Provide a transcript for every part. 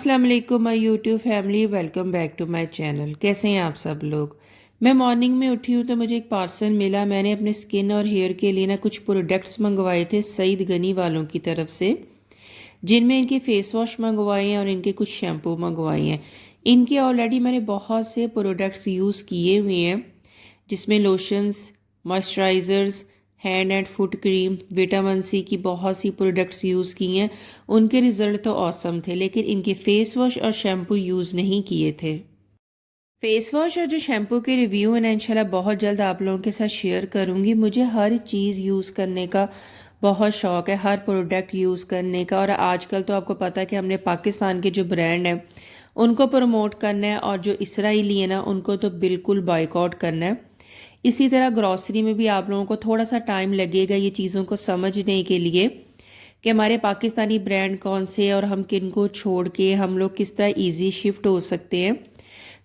अस्सलाम वालेकुम my YouTube family, welcome back to my channel. कैसे हैं आप सब लोग। मैं मॉर्निंग में उठी हूँ तो मुझे एक पार्सल मिला। मैंने अपने स्किन और हेयर के लिए ना कुछ प्रोडक्ट्स मंगवाए थे सईद गनी वालों की तरफ से, जिनमें इनके फेस वॉश मंगवाए हैं और इनके कुछ शैम्पू मंगवाए हैं। इनके ऑलरेडी मैंने बहुत से प्रोडक्ट्स यूज़ किए हुए हैं, जिसमें lotions, moisturisers, hand and foot cream, vitamin C की बहुत सी प्रोडक्ट्स यूज़ की हैं। उनके रिज़ल्ट तो ऑसम थे, लेकिन इनके फेस वॉश और शैम्पू यूज़ नहीं किए थे। फेस वॉश और जो शैम्पू के रिव्यू हैं ना, इंशाल्लाह बहुत जल्द आप लोगों के साथ शेयर करूँगी। मुझे हर चीज़ यूज़ करने का बहुत शौक़ है, हर प्रोडक्ट यूज़ करने का। और आजकल तो आपको पता है कि हमने पाकिस्तान के जो ब्रांड हैं उनको प्रमोट करना है, और जो इसराइली है ना उनको तो बिल्कुल बॉयकॉट करना है। इसी तरह ग्रॉसरी में भी आप लोगों को थोड़ा सा टाइम लगेगा ये चीज़ों को समझने के लिए कि हमारे पाकिस्तानी ब्रांड कौन से हैं और हम किन को छोड़ के हम लोग किस तरह ईजी शिफ्ट हो सकते हैं।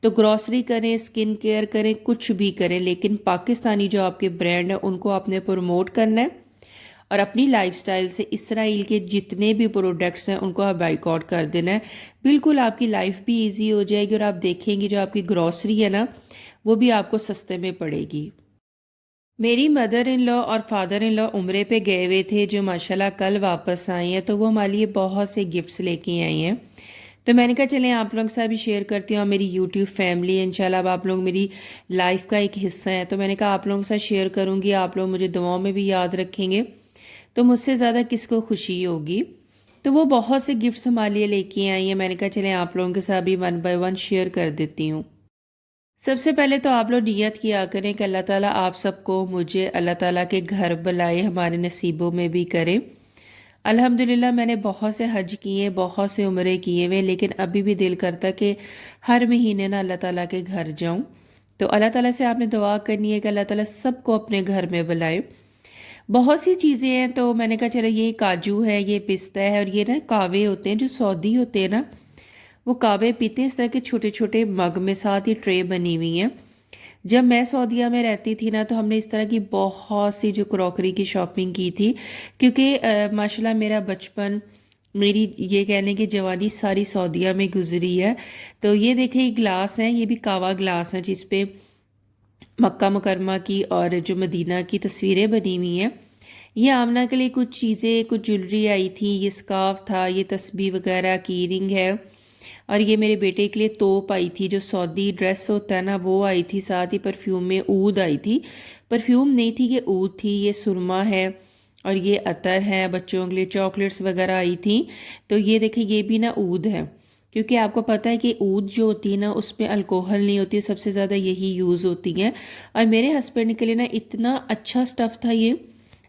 तो ग्रॉसरी करें, स्किन केयर करें, कुछ भी करें, लेकिन पाकिस्तानी जो आपके ब्रांड हैं उनको आपने प्रमोट करना है, और अपनी लाइफस्टाइल से इसराइल के जितने भी प्रोडक्ट्स हैं उनको आप बाइकआउट कर देना है। बिल्कुल आपकी लाइफ भी इजी हो जाएगी, और आप देखेंगे जो आपकी ग्रॉसरी है ना वो भी आपको सस्ते में पड़ेगी। मेरी मदर इन लॉ और फादर इन लॉ उम्रे पे गए हुए थे, जो माशाल्लाह कल वापस आए हैं। तो वो हमारे लिए बहुत से गिफ्ट्स लेके आई हैं। तो मैंने कहा चलें आप लोगों के साथ भी शेयर करती हूँ। मेरी यूट्यूब फैमिली है, इंशाल्लाह अब आप लोग मेरी लाइफ का एक हिस्सा है, तो मैंने कहा आप लोगों के साथ शेयर करूँगी। आप लोग मुझे दुआओं में भी याद रखेंगे तो मुझसे ज़्यादा किसको खुशी होगी। तो वो बहुत से गिफ्ट्स हमारे लिए लेके आई हैं। मैंने कहा चलें आप लोगों के साथ भी वन बाय वन शेयर कर देती हूँ। सबसे पहले तो आप लोग नियत किया करें कि अल्लाह ताला आप सबको, मुझे अल्लाह ताला के घर बुलाए, हमारे नसीबों में भी करे। अल्हम्दुलिल्लाह मैंने बहुत से हज किए, बहुत से उम्रे किए हुए, लेकिन अभी भी दिल करता कि हर महीने ना अल्लाह ताला के घर जाऊं। तो अल्लाह ताला से आपने दुआ करनी है कि अल्लाह ताला सबको अपने घर में बुलाए। बहुत सी चीज़ें हैं, तो मैंने कहा चलो ये काजू है, ये पिस्ता है, और ये ना कावे होते हैं जो सऊदी होते हैं ना, वो कावे पीते हैं इस तरह के छोटे छोटे मग में, साथ ही ट्रे बनी हुई हैं। जब मैं सऊदीया में रहती थी ना, तो हमने इस तरह की बहुत सी जो क्रॉकरी की शॉपिंग की थी, क्योंकि माशाल्लाह मेरा बचपन, मेरी ये कहने की जवानी सारी सऊदीया में गुजरी है। तो ये देखें, ये ग्लास हैं, ये भी कावा ग्लास हैं जिसपे मक्का मुकरमा की और जो मदीना की तस्वीरें बनी हुई हैं। ये आमना के लिए कुछ चीज़ें, कुछ ज्वेलरी आई थी, ये स्कार्फ था, ये तस्बीह वगैरह की रिंग है, और ये मेरे बेटे के लिए तोप आई थी, जो सऊदी ड्रेस होता है ना वो आई थी। साथ ही परफ्यूम में ऊद आई थी, परफ्यूम नहीं थी, ये ऊद थी। ये सुरमा है और ये अतर है। बच्चों के लिए चॉकलेट्स वगैरह आई थी। तो ये देखिए, ये भी ना ऊद है, क्योंकि आपको पता है कि ऊद जो होती है ना उसमें अल्कोहल नहीं होती, सबसे ज़्यादा यही यूज़ होती है। और मेरे हस्बैंड के लिए ना इतना अच्छा स्टफ़ था ये,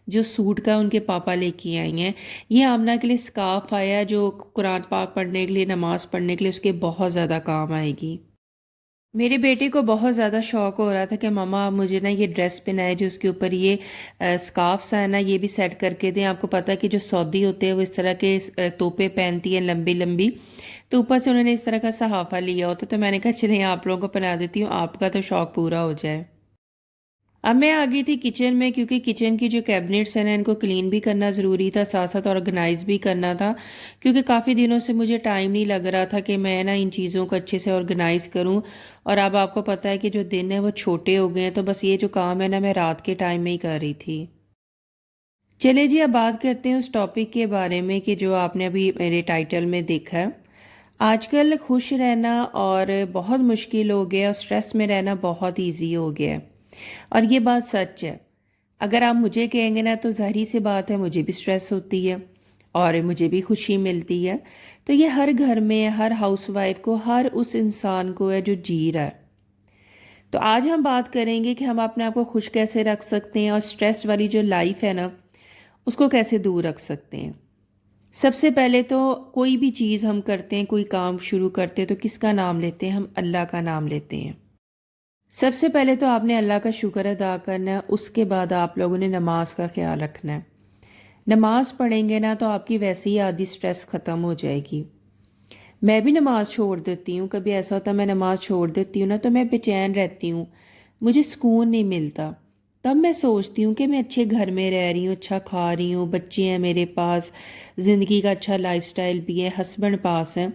जो सूट का उनके पापा लेके आई हैं। ये आमना के लिए स्कार्फ आया है, जो कुरान पाक पढ़ने के लिए, नमाज़ पढ़ने के लिए उसके बहुत ज़्यादा काम आएगी। मेरे बेटे को बहुत ज़्यादा शौक हो रहा था कि मम्मा आप मुझे ना ये ड्रेस पहनाए, जो उसके ऊपर ये स्कार्फ्स है ना, ये भी सेट करके दें। आपको पता है कि जो सऊदी होते हैं वो इस तरह के तोपे पहनती हैं, लंबी लंबी। तो ऊपर से उन्होंने इस तरह का सहाफ़ा लिया होता। तो मैंने कहा चलिए आप लोगों को पहना देती हूँ, आपका तो शौक पूरा हो जाए। अब मैं आ गई थी किचन में, क्योंकि किचन की जो कैबिनेट्स हैं ना इनको क्लीन भी करना ज़रूरी था, साथ साथ ऑर्गेनाइज भी करना था, क्योंकि काफ़ी दिनों से मुझे टाइम नहीं लग रहा था कि मैं ना इन चीज़ों को अच्छे से ऑर्गेनाइज करूं। और अब आपको पता है कि जो दिन है वो छोटे हो गए हैं, तो बस ये जो काम है ना मैं रात के टाइम में ही कर रही थी। चलिए जी, अब बात करते हैं उस टॉपिक के बारे में कि जो आपने अभी मेरे टाइटल में देखा है। आजकल खुश रहना और बहुत मुश्किल हो गया, और स्ट्रेस में रहना बहुत ईजी हो गया है। और ये बात सच है। अगर आप मुझे कहेंगे ना, तो ज़ाहिर सी बात है मुझे भी स्ट्रेस होती है और मुझे भी खुशी मिलती है। तो ये हर घर में, हर हाउसवाइफ को, हर उस इंसान को है जो जी रहा है। तो आज हम बात करेंगे कि हम अपने आप को खुश कैसे रख सकते हैं, और स्ट्रेस वाली जो लाइफ है ना उसको कैसे दूर रख सकते हैं। सबसे पहले तो कोई भी चीज़ हम करते हैं, कोई काम शुरू करते हैं, तो किसका नाम लेते हैं? हम अल्लाह का नाम लेते हैं। सबसे पहले तो आपने अल्लाह का शुक्र अदा करना है, उसके बाद आप लोगों ने नमाज का ख्याल रखना है। नमाज पढ़ेंगे ना तो आपकी वैसे ही आधी स्ट्रेस ख़त्म हो जाएगी। मैं भी नमाज छोड़ देती हूँ, कभी ऐसा होता है मैं नमाज छोड़ देती हूँ ना तो मैं बेचैन रहती हूँ, मुझे सुकून नहीं मिलता। तब मैं सोचती हूँ कि मैं अच्छे घर में रह रही हूँ, अच्छा खा रही हूँ, बच्चे हैं मेरे पास, ज़िंदगी का अच्छा लाइफस्टाइल भी है, हस्बैंड पास है,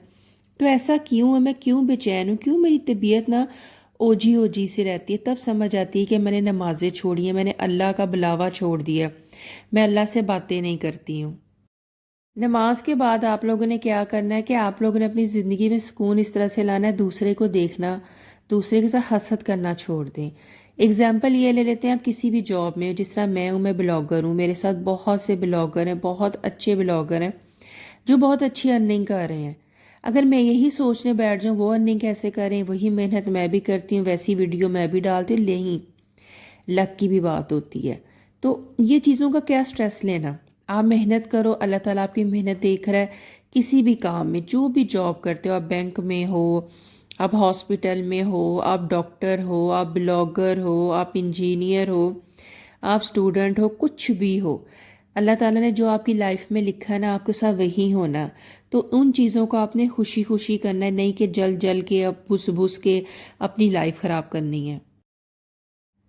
تو ایسا کیوں ہے، میں کیوں بے چین ہوں، کیوں میری طبیعت نا اوجھی اوجھی سی رہتی ہے؟ تب سمجھ آتی ہے کہ میں نے نمازیں چھوڑی ہیں، میں نے اللہ کا بلاوا چھوڑ دیا، میں اللہ سے باتیں نہیں کرتی ہوں۔ نماز کے بعد آپ لوگوں نے کیا کرنا ہے کہ آپ لوگوں نے اپنی زندگی میں سکون اس طرح سے لانا ہے، دوسرے کو دیکھنا، دوسرے کے ساتھ حسد کرنا چھوڑ دیں۔ اگزامپل یہ لے لیتے ہیں، آپ کسی بھی جاب میں، جس طرح میں ہوں، میں بلاگر ہوں، میرے ساتھ بہت سے بلاگر ہیں، بہت اچھے بلاگر ہیں جو بہت اچھی ارننگ کر رہے ہیں۔ اگر میں یہی سوچنے بیٹھ جاؤں وہ ارننگ کیسے کریں، وہی محنت میں بھی کرتی ہوں، ویسی ویڈیو میں بھی ڈالتی ہوں، نہیں، لک کی بھی بات ہوتی ہے۔ تو یہ چیزوں کا کیا سٹریس لینا؟ آپ محنت کرو، اللہ تعالیٰ آپ کی محنت دیکھ رہا ہے۔ کسی بھی کام میں، جو بھی جاب کرتے ہو، آپ بینک میں ہو، آپ ہاسپٹل میں ہو، آپ ڈاکٹر ہو، آپ بلاگر ہو، آپ انجینئر ہو، آپ اسٹوڈنٹ ہو، کچھ بھی ہو، اللہ تعالیٰ نے جو آپ کی لائف میں لکھا ہے نا، آپ کے ساتھ وہی ہونا۔ تو ان چیزوں کو آپ نے خوشی خوشی کرنا ہے، نہیں کہ جل جل کے اب بھس بھس کے اپنی لائف خراب کرنی ہے۔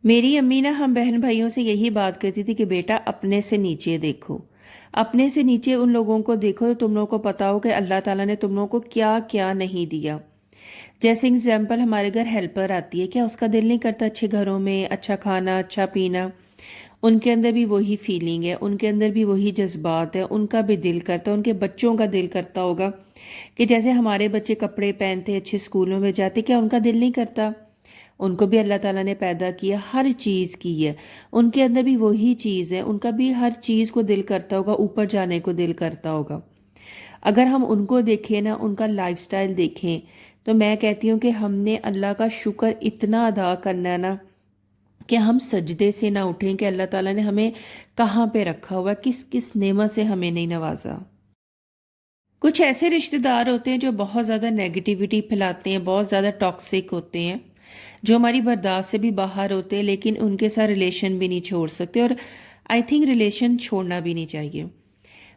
میری امی نا ہم بہن بھائیوں سے یہی بات کرتی تھی کہ بیٹا اپنے سے نیچے دیکھو، اپنے سے نیچے ان لوگوں کو دیکھو تو تم لوگوں کو پتا ہو کہ اللہ تعالیٰ نے تم لوگوں کو کیا کیا نہیں دیا۔ جیسے اگزامپل، ہمارے گھر ہیلپر آتی ہے، کیا اس کا دل نہیں کرتا اچھے گھروں میں اچھا کھانا، اچھا پینا؟ ان کے اندر بھی وہی فیلنگ ہے، ان کے اندر بھی وہی جذبات ہے، ان کا بھی دل کرتا ہے، ان کے بچوں کا دل کرتا ہوگا کہ جیسے ہمارے بچے کپڑے پہنتے، اچھے اسکولوں میں جاتے، کیا ان کا دل نہیں کرتا؟ ان کو بھی اللہ تعالیٰ نے پیدا کیا، ہر چیز کی ہے، ان کے اندر بھی وہی چیز ہے، ان کا بھی ہر چیز کو دل کرتا ہوگا، اوپر جانے کو دل کرتا ہوگا۔ اگر ہم ان کو دیکھیں نا، ان کا لائف سٹائل دیکھیں، تو میں کہتی ہوں کہ ہم نے اللہ کا شکر اتنا ادا کرنا ہے نا کہ ہم سجدے سے نہ اٹھیں کہ اللہ تعالیٰ نے ہمیں کہاں پہ رکھا ہوا ہے، کس کس نعمت سے ہمیں نہیں نوازا۔ کچھ ایسے رشتہ دار ہوتے ہیں جو بہت زیادہ نیگیٹیوٹی پھیلاتے ہیں، بہت زیادہ ٹاکسک ہوتے ہیں، جو ہماری برداشت سے بھی باہر ہوتے ہیں، لیکن ان کے ساتھ ریلیشن بھی نہیں چھوڑ سکتے، اور آئی تھنک ریلیشن چھوڑنا بھی نہیں چاہیے۔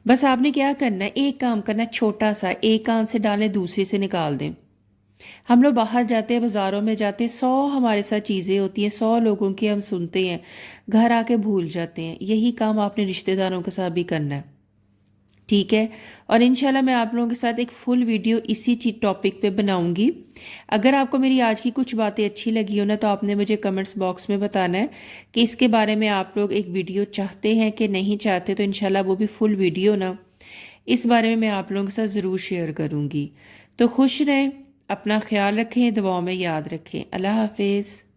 بس آپ نے کیا کرنا ہے، ایک کام کرنا ہے چھوٹا سا، ایک کان سے ڈالیں دوسری سے نکال دیں۔ ہم لوگ باہر جاتے ہیں، بازاروں میں جاتے ہیں، 100 ہمارے ساتھ چیزیں ہوتی ہیں، 100 لوگوں کی ہم سنتے ہیں، گھر آ کے بھول جاتے ہیں۔ یہی کام آپ نے رشتہ داروں کے ساتھ بھی کرنا ہے، ٹھیک ہے؟ اور انشاءاللہ میں آپ لوگوں کے ساتھ ایک فل ویڈیو اسی ٹاپک پہ بناؤں گی۔ اگر آپ کو میری آج کی کچھ باتیں اچھی لگی ہو نا، تو آپ نے مجھے کمنٹس باکس میں بتانا ہے کہ اس کے بارے میں آپ لوگ ایک ویڈیو چاہتے ہیں کہ نہیں چاہتے، تو انشاءاللہ وہ بھی فل ویڈیو نا اس بارے میں آپ لوگوں کے ساتھ ضرور شیئر کروں گی۔ تو خوش رہیں، اپنا خیال رکھیں، دعاؤں میں یاد رکھیں۔ اللہ حافظ۔